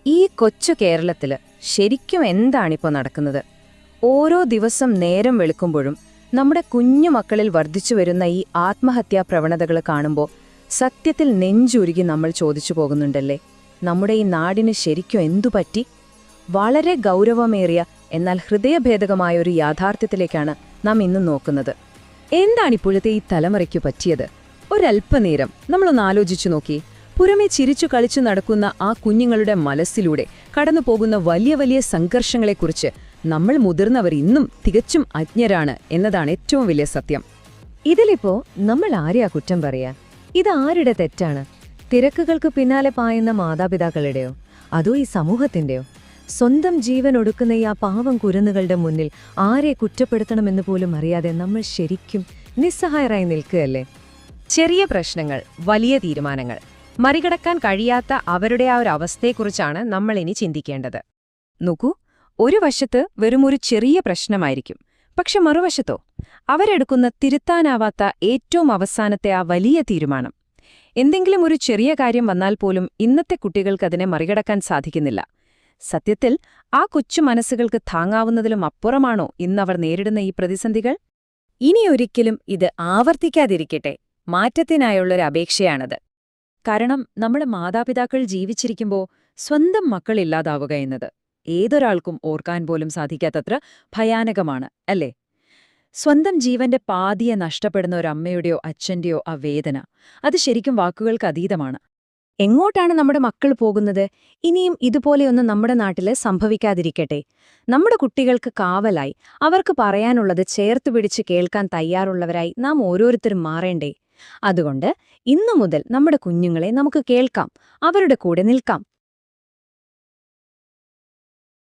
ഈ കൊച്ചു കേരളത്തില് ശരിക്കും എന്താണിപ്പോ നടക്കുന്നത്? ഓരോ ദിവസം നേരം വെളുക്കുമ്പോഴും നമ്മുടെ കുഞ്ഞു മക്കളിൽ വർദ്ധിച്ചു വരുന്ന ഈ ആത്മഹത്യാ പ്രവണതകൾ കാണുമ്പോൾ സത്യത്തിൽ നെഞ്ചുരുകി നമ്മൾ ചോദിച്ചു പോകുന്നുണ്ടല്ലേ, നമ്മുടെ ഈ നാടിന് ശരിക്കും എന്തുപറ്റി? വളരെ ഗൗരവമേറിയ എന്നാൽ ഹൃദയഭേദകമായ ഒരു യാഥാർത്ഥ്യത്തിലേക്കാണ് നാം ഇന്ന് നോക്കുന്നത്. എന്താണിപ്പോഴത്തെ ഈ തലമുറയ്ക്കു പറ്റിയത്? ഒരല്പനേരം നമ്മളൊന്ന് ആലോചിച്ചു നോക്കി. പുറമേ ചിരിച്ചു കളിച്ചു നടക്കുന്ന ആ കുഞ്ഞുങ്ങളുടെ മനസ്സിലൂടെ കടന്നുപോകുന്ന വലിയ വലിയ സംഘർഷങ്ങളെക്കുറിച്ച് നമ്മൾ മുതിർന്നവർ ഇന്നും തികച്ചും അജ്ഞരാണ് എന്നതാണ് ഏറ്റവും വലിയ സത്യം. ഇതിലിപ്പോ നമ്മൾ ആരെയാ കുറ്റം പറയാ? ഇത് ആരുടെ തെറ്റാണ്? തിരക്കുകൾക്ക് പിന്നാലെ പായുന്ന മാതാപിതാക്കളുടെയോ അതോ ഈ സമൂഹത്തിന്റെയോ? സ്വന്തം ജീവൻ ഒടുക്കുന്ന ഈ ആ പാവം കുരുന്നുകളുടെ മുന്നിൽ ആരെ കുറ്റപ്പെടുത്തണമെന്ന് പോലും അറിയാതെ നമ്മൾ ശരിക്കും നിസ്സഹായരായി നിൽക്കുകയല്ലേ? ചെറിയ പ്രശ്നങ്ങൾ, വലിയ തീരുമാനങ്ങൾ, മറികടക്കാൻ കഴിയാത്ത അവരുടെ ആ ഒരു അവസ്ഥയെക്കുറിച്ചാണ് നമ്മൾ ഇനി ചിന്തിക്കേണ്ടത്. നോക്കൂ, ഒരു വശത്ത് വെറുമൊരു ചെറിയ പ്രശ്നമായിരിക്കും, പക്ഷെ മറുവശത്തോ അവരെടുക്കുന്ന തിരുത്താനാവാത്ത ഏറ്റവും അവസാനത്തെ ആ വലിയ തീരുമാനം. എന്തെങ്കിലും ഒരു ചെറിയ കാര്യം വന്നാൽ പോലും ഇന്നത്തെ കുട്ടികൾക്കതിനെ മറികടക്കാൻ സാധിക്കുന്നില്ല. സത്യത്തിൽ ആ കൊച്ചു മനസ്സുകൾക്ക് താങ്ങാവുന്നതിലും അപ്പുറമാണോ ഇന്നവർ നേരിടുന്ന ഈ പ്രതിസന്ധികൾ? ഇനിയൊരിക്കലും ഇത് ആവർത്തിക്കാതിരിക്കട്ടെ, മാറ്റത്തിനായുള്ളൊരു അപേക്ഷയാണത്. കാരണം നമ്മുടെ മാതാപിതാക്കൾ ജീവിച്ചിരിക്കുമ്പോൾ സ്വന്തം മക്കളില്ലാതാവുക എന്നത് ഏതൊരാൾക്കും ഓർക്കാൻ പോലും സാധിക്കാത്തത്ര ഭയാനകമാണ്, അല്ലേ? സ്വന്തം ജീവന്റെ പാതിയെ നഷ്ടപ്പെടുന്ന ഒരമ്മയുടെയോ അച്ഛന്റെയോ ആ വേദന, അത് ശരിക്കും വാക്കുകൾക്ക് അതീതമാണ്. എങ്ങോട്ടാണ് നമ്മുടെ മക്കൾ പോകുന്നത്? ഇനിയും ഇതുപോലെയൊന്നും നമ്മുടെ നാട്ടില് സംഭവിക്കാതിരിക്കട്ടെ. നമ്മുടെ കുട്ടികൾക്ക് കാവലായി അവർക്ക് പറയാനുള്ളത് ചേർത്തുപിടിച്ച് കേൾക്കാൻ തയ്യാറുള്ളവരായി നാം ഓരോരുത്തരും മാറേണ്ടേ? അതുകൊണ്ട് ഇന്നു മുതൽ നമ്മുടെ കുഞ്ഞുങ്ങളെ നമുക്ക് കേൾക്കാം, അവരുടെ കൂടെ നിൽക്കാം.